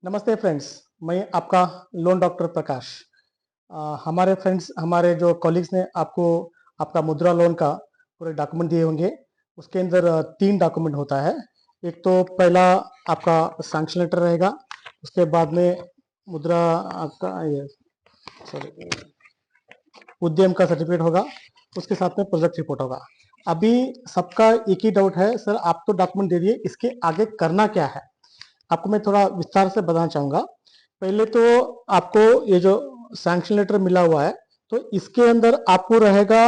नमस्ते फ्रेंड्स। मैं आपका लोन डॉक्टर प्रकाश। हमारे फ्रेंड्स, हमारे जो कॉलीग्स ने आपको आपका मुद्रा लोन का पूरे डॉक्यूमेंट दिए होंगे। उसके अंदर 3 डॉक्यूमेंट होता है। एक तो पहला आपका सैंक्शन लेटर रहेगा। उसके बाद में मुद्रा आपका ये सॉरी उद्यम का सर्टिफिकेट होगा। उसके साथ में प्रोजेक्ट रिपोर्ट होगा। अभी सबका एक ही डाउट है, सर आप तो डॉक्यूमेंट दे दिए, इसके आगे करना क्या है? आपको मैं थोड़ा विस्तार से बताना चाहूंगा। पहले तो आपको ये जो सैंक्शन लेटर मिला हुआ है, तो इसके अंदर आपको रहेगा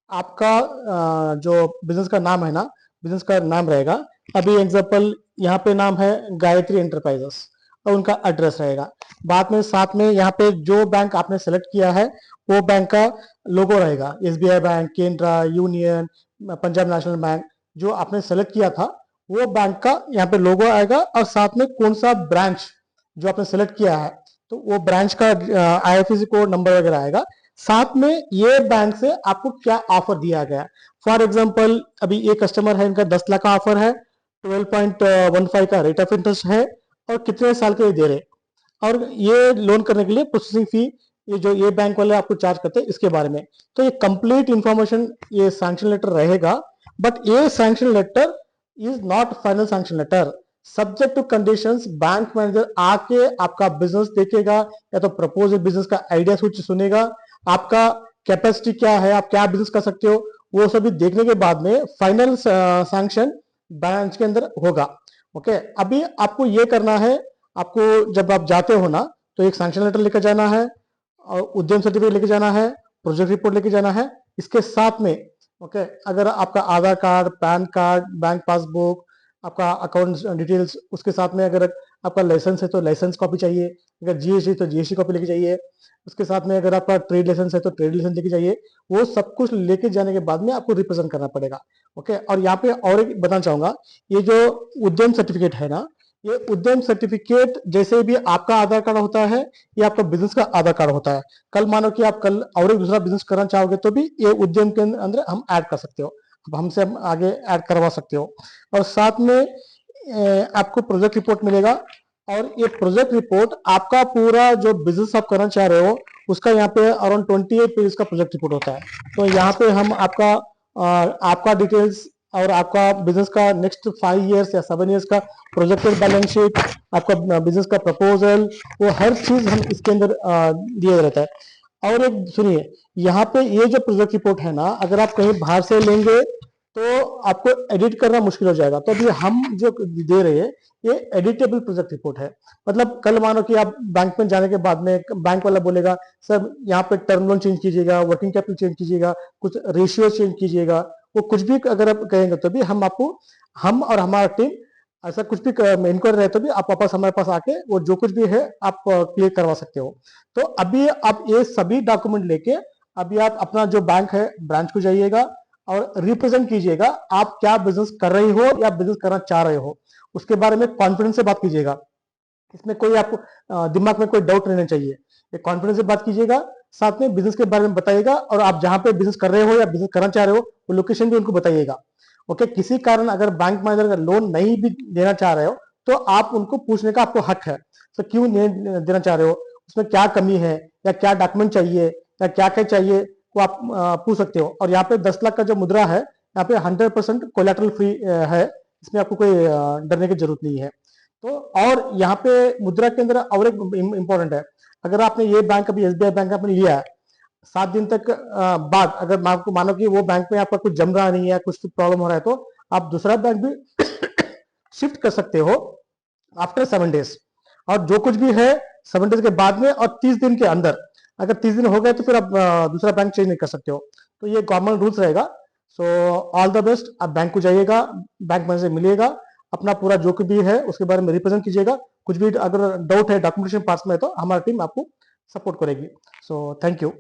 आपका जो बिजनेस का नाम है ना, बिजनेस का नाम रहेगा। अभी एग्जांपल यहाँ पे नाम है गायत्री एंटरप्राइजेस और उनका एड्रेस रहेगा। बाद में साथ में यहाँ पे जो बैंक आपने सेलेक्ट किया है वो बैंक का लोगो रहेगा। SBI bank, Canara, union, Punjab national bank, जो आपने सेलेक्ट किया था वो बैंक का यहाँ पे लोगो आएगा। और साथ में कौन सा ब्रांच जो आपने सेलेक्ट किया है तो वो ब्रांच का आईएफएससी कोड नंबर वगैरह आएगा। साथ में ये बैंक से आपको क्या ऑफर दिया गया। फॉर एग्जांपल अभी ये कस्टमर है, इनका 10 लाख का ऑफर है, 12.15 का रेट ऑफ इंटरेस्ट है और कितने साल के लिए दे रहे। और ये लोन करने के लिए प्रोसेसिंग फी ये जो ये बैंक वाले आपको चार्ज करते हैं इसके बारे में। तो ये कंप्लीट इंफॉर्मेशन ये सैंक्शन लेटर रहेगा। बट ये sanction letter is not final sanction letter. Subject to conditions, bank manager आके आपका बिजनेस देखेगा या तो प्रपोजल बिजनेस का आइडिया कुछ सुनेगा, आपका कैपेसिटी क्या है, आप क्या बिजनेस कर सकते हो, वो सभी देखने के बाद में फाइनल सैंक्शन बैंक के अंदर होगा। ओके, अभी आपको ये करना है। आपको जब आप जाते हो ना तो एक सैंक्शन लेटर लेकर जाना है और उद्यम सर्टिफिकेट लेके जाना है, प्रोजेक्ट रिपोर्ट लेके जाना है। इसके साथ में ओके अगर आपका Aadhaar card, PAN card, bank passbook, आपका अकाउंट डिटेल्स, उसके साथ में अगर आपका लाइसेंस है तो लाइसेंस कॉपी चाहिए, अगर जीएसटी तो जीएसटी कॉपी लेके जाइए। उसके साथ में अगर आपका ट्रेड लाइसेंस है तो ट्रेड लाइसेंस लेके जाइए। वो सब कुछ लेके जाने के बाद में आपको रिप्रेजेंट करना पड़ेगा। ओके, और यहाँ पे और एक बताना चाहूंगा, ये जो उद्यम सर्टिफिकेट है ना, ये उद्यम सर्टिफिकेट जैसे भी आपका आधार कार्ड होता है, ये आपका बिजनेस का आधार कार्ड होता है। कल मानो कि आप कल और एक दूसरा बिजनेस करना चाहोगे तो भी ये उद्यम के अंदर हम ऐड कर सकते हो। अब हमसे हम आगे ऐड करवा सकते हो। और साथ में आपको प्रोजेक्ट रिपोर्ट मिलेगा। और ये प्रोजेक्ट रिपोर्ट आपका पूरा जो बिजनेस आप करना चाह रहे हो उसका यहाँ पे अराउंड 28 पेज का प्रोजेक्ट रिपोर्ट होता है। तो यहाँ पे हम आपका डिटेल्स और आपका बिजनेस का नेक्स्ट 5 ईयर्स या 7 ईयर्स का प्रोजेक्टेड बैलेंस शीट, आपका बिजनेस का प्रपोजल, वो हर चीज हम इसके अंदर दिया रहता है। और एक सुनिए, यहाँ पे ये जो प्रोजेक्ट रिपोर्ट है ना, अगर आप कहीं बाहर से लेंगे तो आपको एडिट करना मुश्किल हो जाएगा। तो अभी हम जो दे रहे हैं ये एडिटेबल प्रोजेक्ट रिपोर्ट है। मतलब कल मानो कि आप बैंक में जाने के बाद में बैंक वाला बोलेगा सर यहाँ पे टर्म लोन चेंज कीजिएगा, वर्किंग कैपिटल चेंज कीजिएगा, कुछ रेशियो चेंज कीजिएगा, वो कुछ भी अगर आप कहेंगे तो भी हम और हमारा टीम ऐसा कुछ भी इंक्वायरी रहे तो भी आप वापस हमारे पास आके वो जो कुछ भी है आप क्लियर करवा सकते हो। तो अभी आप ये सभी डॉक्यूमेंट लेके अभी आप अपना जो बैंक है ब्रांच को जाइएगा और रिप्रेजेंट कीजिएगा आप क्या बिजनेस कर रही हो या बिजनेस करना चाह रहे हो। उसके बारे में कॉन्फिडेंस से बात कीजिएगा। इसमें कोई आपको दिमाग में कोई डाउट रहना चाहिए। ये कॉन्फिडेंस से बात कीजिएगा, साथ में बिजनेस के बारे में बताइएगा और आप जहां पे बिजनेस कर रहे हो या बिजनेस करना चाह रहे हो वो लोकेशन भी उनको बताइएगा। ओके, किसी कारण अगर बैंक मैनेजर अगर लोन नहीं भी देना चाह रहे हो तो आप उनको पूछने का आपको हक है। तो क्यों नहीं देना चाह रहे हो, उसमें क्या कमी है या क्या डॉक्यूमेंट चाहिए या क्या क्या चाहिए, वो आप पूछ सकते हो। और यहाँ पे 10 लाख का जो मुद्रा है यहाँ पे 100% कोलेटरल फ्री है। इसमें आपको कोई डरने की जरूरत नहीं है। तो और यहाँ पे मुद्रा के अंदर और एक इंपॉर्टेंट है, अगर आपने ये बैंक अभी एसबीआई बैंक आपने लिया है 7 दिन तक बाद अगर आपको मानो कि वो बैंक में आपका कुछ जम रहा नहीं है, कुछ प्रॉब्लम हो रहा है तो आप दूसरा बैंक भी शिफ्ट कर सकते हो आफ्टर 7 डेज। और जो कुछ भी है 7 डेज के बाद में और 30 दिन के अंदर, अगर 30 दिन हो गए तो फिर आप दूसरा बैंक चेंज नहीं कर सकते हो। तो ये गवर्नमेंट रूल्स रहेगा। So all the best. आप बैंक को जाइएगा, बैंक मैनेजर से मिलिएगा, अपना पूरा जो कुछ भी है उसके बारे में रिप्रेजेंट कीजिएगा। कुछ भी अगर डाउट है डॉक्यूमेंटेशन पार्ट्स में तो हमारी टीम आपको सपोर्ट करेगी। So thank you.